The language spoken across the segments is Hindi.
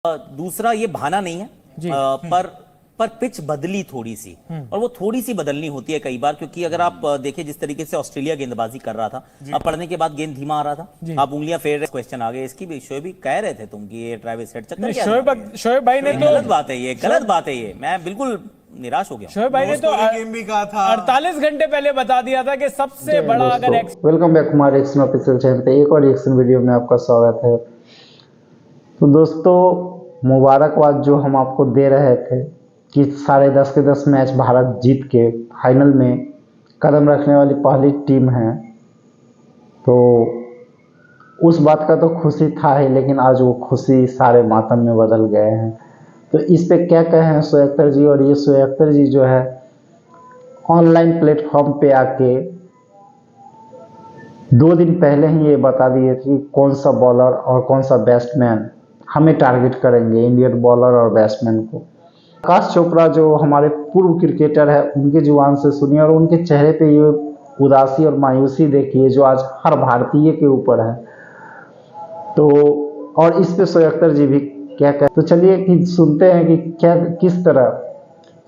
दूसरा ये बहाना नहीं है। पर पिच बदली थोड़ी सी, और वो थोड़ी सी बदलनी होती है कई बार, क्योंकि अगर आप देखें जिस तरीके से ऑस्ट्रेलिया गेंदबाजी कर रहा था, अब पढ़ने के बाद गेंद धीमा आ रहा था, आप उंगलियां फेर रहे। क्वेश्चन आ गए इसकी भी, शोएब भी कह रहे थे तुम कि ये ट्रेविस हेड चक्कर क्या है? शोएब भाई ने तो गलत बात है, ये गलत बात है, ये मैं बिल्कुल निराश हो गया। शोएब भाई ने तो गेम भी कहा था 48 घंटे पहले बता दिया था कि सबसे बड़ा अगर वेलकम बैक हमारे एक्शन ऑफिशियल चैनल पे एक और रिएक्शन वीडियो में आपका स्वागत है। तो दोस्तों, मुबारकबाद जो हम आपको दे रहे थे कि 10.5 के 10 मैच भारत जीत के फाइनल में कदम रखने वाली पहली टीम है, तो उस बात का तो खुशी था ही, लेकिन आज वो खुशी सारे मातम में बदल गए हैं। तो इस पे क्या कहें शोएब अख्तर जी। और ये शोएब अख्तर जी जो है ऑनलाइन प्लेटफॉर्म पे आके 2 दिन पहले ही ये बता दिए थे कि कौन सा बॉलर और कौन सा बैट्समैन हमें टारगेट करेंगे, इंडियन बॉलर और बैट्समैन को। आकाश चोपड़ा जो हमारे पूर्व क्रिकेटर है, उनके जुबान से सुनिए और उनके चेहरे पे ये उदासी और मायूसी देखिए जो आज हर भारतीय के ऊपर है। तो और इस पे शोएब अख्तर जी भी क्या कहते, तो चलिए कि सुनते हैं कि क्या किस तरह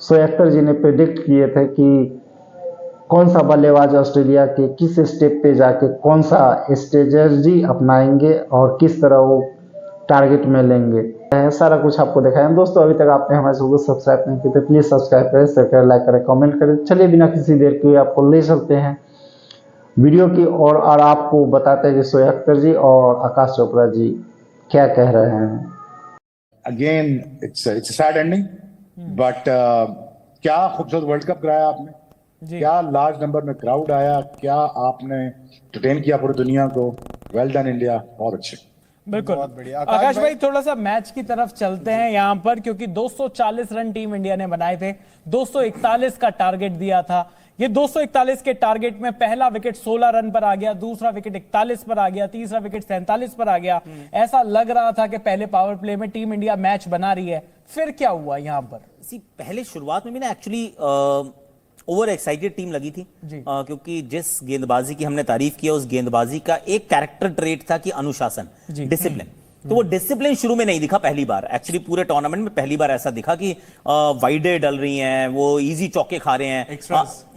शोएब अख्तर जी ने प्रेडिक्ट किए थे कि कौन सा बल्लेबाज ऑस्ट्रेलिया के किस स्टेप पे जाके कौन सा स्ट्रेटजी अपनाएंगे और किस तरह वो टारगेट में लेंगे। सारा कुछ आपको दिखाएं। दोस्तों, अभी तक आपने हमारे चैनल को सब्सक्राइब नहीं किया तो प्लीज़ सब्सक्राइब करें, शेयर करें, लाइक करें, कमेंट करें। चलिए बिना किसी देर के आपको ले चलते हैं वीडियो की और आपको बताते हैं कि शोएब अख्तर जी और आकाश चोपड़ा जी क्या कह रहे हैं। Again, it's a sad ending, but क्या खूबसूरत वर्ल्ड कप कराया आपने, क्या लार्ज नंबर में क्राउड आया, क्या आपने एंटरटेन किया पूरी दुनिया को। वेल डन इंडिया, बहुत अच्छे। बिल्कुल, बहुत बढ़िया। आकाश भाई थोड़ा सा मैच की तरफ चलते हैं यहाँ पर, क्योंकि 240 रन टीम इंडिया ने बनाए थे, 241 का टारगेट दिया था। ये 241 के टारगेट में पहला विकेट 16 रन पर आ गया, दूसरा विकेट 41 पर आ गया, तीसरा विकेट 47 पर आ गया। ऐसा लग रहा था कि पहले पावर प्ले में टीम इंडिया मैच बना रही है। फिर क्या हुआ यहाँ पर? पहले शुरुआत में भी ना एक्चुअली ओवर एक्साइटेड टीम लगी थी, क्योंकि जिस गेंदबाजी की हमने तारीफ किया उस गेंदबाजी का एक कैरेक्टर ट्रेट था कि अनुशासन, डिसिप्लिन। तो वो डिसिप्लिन शुरू में नहीं दिखा पहली बार, एक्चुअली पूरे टूर्नामेंट में पहली बार ऐसा दिखा कि वाइडे डल रही हैं, वो इजी चौके खा रहे हैं,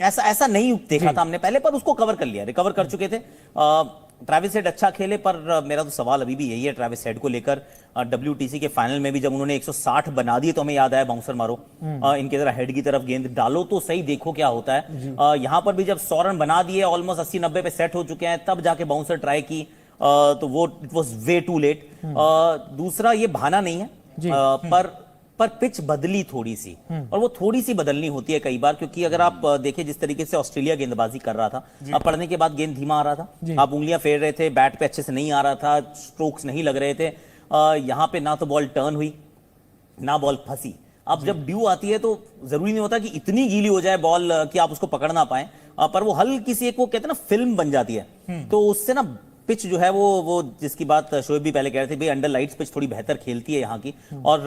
ऐसा नहीं देखा था हमने पहले, पर उसको कवर कर लिया, रिकवर कर चुके थे। ट्रेविस हेड अच्छा खेले, पर मेरा तो सवाल अभी भी यही है ट्रेविस हेड को लेकर। WTC के फाइनल में भी जब उन्होंने 160 बना दिए तो हमें याद आया बाउंसर मारो, इनके जरा हेड की तरफ गेंद डालो तो सही, देखो क्या होता है। यहाँ पर भी जब 100 रन बना दिए, ऑलमोस्ट 80-90 पे सेट हो चुके हैं, तब जाके बाउंसर ट्राई की, तो वो it was way too late. दूसरा ये बहाना नहीं है, पर पिच बदली थोड़ी सी, और वो थोड़ी सी बदलनी होती है कई बार, क्योंकि अगर आप देखें जिस तरीके से ऑस्ट्रेलिया गेंदबाजी कर रहा था, अब पढ़ने के बाद गेंद धीमा आ रहा था, आप उंगलियां फेर रहे थे, बैट पे अच्छे से नहीं आ रहा था, स्ट्रोक्स नहीं लग रहे थे। यहाँ पे ना तो बॉल टर्न हुई ना बॉल फंसी। अब जब ड्यू आती है तो जरूरी नहीं होता कि इतनी गीली हो जाए बॉल कि आप उसको पकड़ ना पाए, पर वो हल्की सी एक वो कहते हैं ना फिल्म बन जाती है, तो उससे ना पिच जो है वो जिसकी बात शोएब भी पहले कह रहे थे, भाई अंडर लाइट्स पिच थोड़ी बेहतर खेलती है यहाँ की, और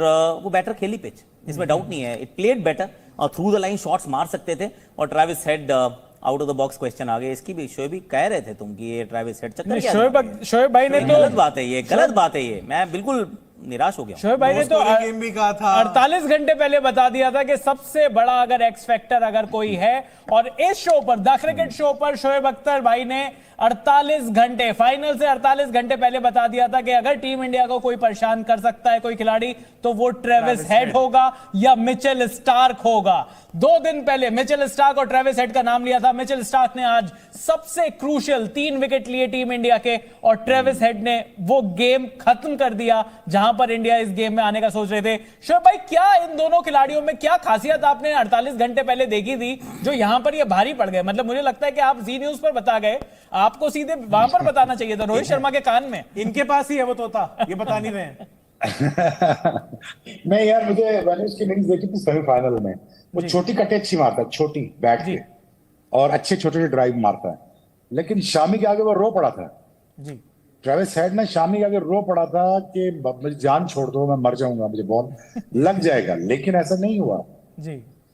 वो बेटर खेली पिच, इसमें डाउट नहीं है। इट प्लेड बेटर, और थ्रू द लाइन शॉट्स मार सकते थे, और Travis Head out of the box question आ गए इसकी भी, शोएब भी कह रहे थे तुम कि ये ट्रेविस हेड चक्कर क्या है? शोएब भाई ने तो गलत बात है, ये गलत बात है, ये मैं बिल्कुल निराश हो गया। शोएब भाई ने तो गेम भी कहा था 48 घंटे पहले बता दिया था कि सबसे बड़ा अगर एक्स फैक्टर अगर कोई है, और इस शो पर, द क्रिकेट शो पर शोएब अख्तर भाई ने 48 घंटे, फाइनल से 48 घंटे पहले बता दिया था कि अगर टीम इंडिया को कोई परेशान कर सकता है कोई खिलाड़ी, तो वो ट्रेविस हेड होगा या मिचेल स्टार्क होगा। 2 दिन पहले मिचेल स्टार्क और ट्रेविस हेड का नाम लिया था। मिचेल स्टार्क ने आज सबसे क्रूशियल 3 विकेट लिए टीम इंडिया के, और ट्रेविस हेड ने वो गेम खत्म कर दिया जहां पर इंडिया इस गेम में आने का सोच रहे थे। शोएब भाई, क्या इन दोनों खिलाड़ियों में क्या खासियत आपने 48 घंटे पहले देखी थी जो यहां पर ये भारी पड़ गए? मतलब मुझे लगता है कि आप जी न्यूज पर बता गए, आपको सीधे वहां पर बताना चाहिए था, रोहित शर्मा के कान में। इनके पास ही है वो तोता, ये बता नहीं रहे हैं। नहीं यार, मैंने उसकी इनिंग्स देखी थी सेमीफाइनल में, वो छोटी कटे अच्छी मारता है, छोटी बैट पे, और अच्छे छोटे छोटे ड्राइव मारता है, लेकिन शामी के आगे वो रो पड़ा था। ट्रेविस हेड ने शामी के आगे रो पड़ा था कि मुझे जान छोड़ दो, मैं मर जाऊंगा, मुझे बॉल लग जाएगा, लेकिन ऐसा नहीं हुआ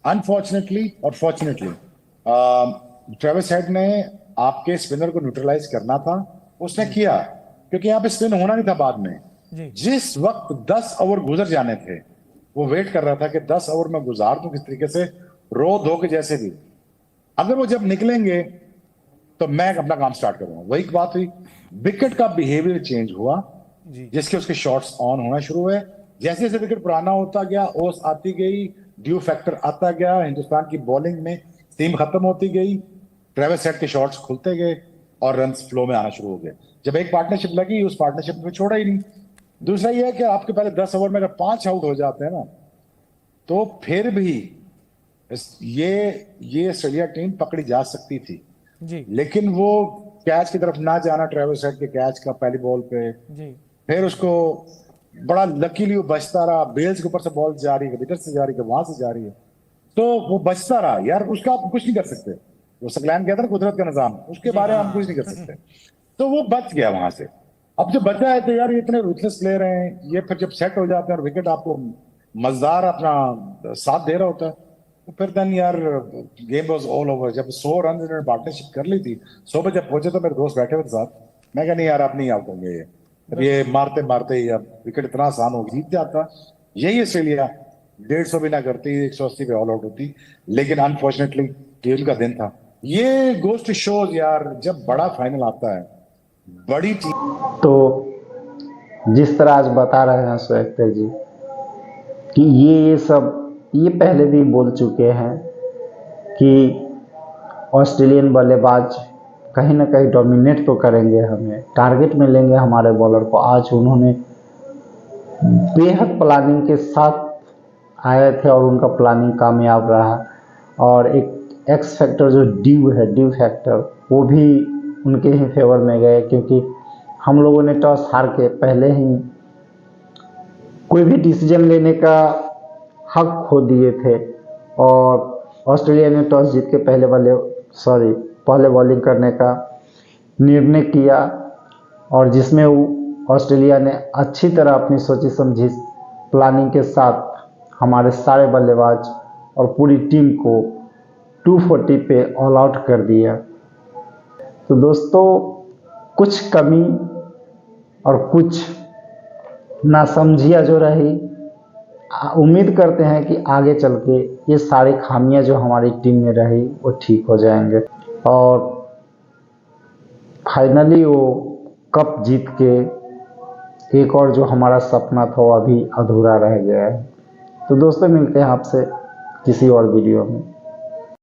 अनफॉर्चुनेटली। और फॉर्चुनेटली ट्रेविस हेड ने आपके स्पिनर को न्यूट्रलाइज करना था, उसने किया, क्योंकि यहाँ पे स्पिन होना नहीं था बाद में। जिस वक्त 10 ओवर गुजर जाने थे, वो वेट कर रहा था कि 10 ओवर में गुजार दूं किस तरीके से, रो धो के जैसे भी। अगर वो जब निकलेंगे तो मैं अपना काम स्टार्ट करूंगा। वही बात हुई, विकेट का बिहेवियर चेंज हुआ, जिसके उसके शॉट्स ऑन होना शुरू हुए। जैसे जैसे विकेट पुराना होता गया, ओस आती गई, ड्यू फैक्टर आता गया, हिंदुस्तान की बॉलिंग में सीम खत्म होती गई, ट्रेविस हेड के शॉट्स खुलते गए और रन्स फ्लो में आना शुरू हो गए। जब एक पार्टनरशिप लगी, उस पार्टनरशिप में छोड़ा ही नहीं। दूसरा यह है कि आपके पहले 10 ओवर में अगर 5 आउट हो जाते हैं ना, तो फिर भी ये ऑस्ट्रेलिया टीम पकड़ी जा सकती थी जी। लेकिन वो कैच की तरफ ना जाना, ट्रेविस हेड के कैच का पहली बॉल पे, फिर उसको बड़ा लकीली वो बचता रहा। बेल्स के ऊपर से बॉल जा रही है, इधर से जा रही है, वहां से जा रही है, तो वो बचता रहा यार, उसका आप कुछ नहीं कर सकते। वो सकलैन कहता ना कुदरत का निजाम, उसके बारे में हम कुछ नहीं कर सकते। तो वो बच गया वहां से। अब जब बचा है तो यार ये इतने रूथलेस प्लेयर हैं, ये फिर जब सेट हो जाते हैं और विकेट आपको मजेदार अपना साथ दे रहा होता है, तो फिर देन यार गेम वाज ऑल ओवर। जब 100 रन इन्होंने पार्टनरशिप कर ली थी, 100 पे जब पहुंचे तो मेरे दोस्त बैठे हुए साथ, मैं कहा नहीं यार आप नहीं आउट होंगे, ये मारते मारते ही अब विकेट इतना आसान हो जीत जाता। यही ऑस्ट्रेलिया 150 भी ना करती, 180 पे ऑल आउट होती, लेकिन अनफॉर्चुनेटली केल का दिन था। ये गोस्ट शोज यार, जब बड़ा फाइनल आता है, बड़ी टीम। तो जिस तरह आज बता रहे हैं सुअख्तर जी कि ये सब ये पहले भी बोल चुके हैं कि ऑस्ट्रेलियन बल्लेबाज कहीं ना कहीं डोमिनेट तो करेंगे, हमें टारगेट में लेंगे हमारे बॉलर को। आज उन्होंने बेहद प्लानिंग के साथ आए थे और उनका प्लानिंग कामयाब रहा। और एक एक्स फैक्टर जो ड्यू फैक्टर, वो भी उनके ही फेवर में गए, क्योंकि हम लोगों ने टॉस हार के पहले ही कोई भी डिसीजन लेने का हक खो दिए थे और ऑस्ट्रेलिया ने टॉस जीत के पहले बॉलिंग करने का निर्णय किया, और जिसमें ऑस्ट्रेलिया ने अच्छी तरह अपनी सोची समझी प्लानिंग के साथ हमारे सारे बल्लेबाज और पूरी टीम को 240 पे ऑल आउट कर दिया। तो दोस्तों, कुछ कमी और कुछ नासमझियाँ जो रही, उम्मीद करते हैं कि आगे चल के ये सारी खामियां जो हमारी टीम में रही वो ठीक हो जाएंगे और फाइनली वो कप जीत के एक और जो हमारा सपना था वो अभी अधूरा रह गया है। तो दोस्तों, मिलते हैं आपसे किसी और वीडियो में।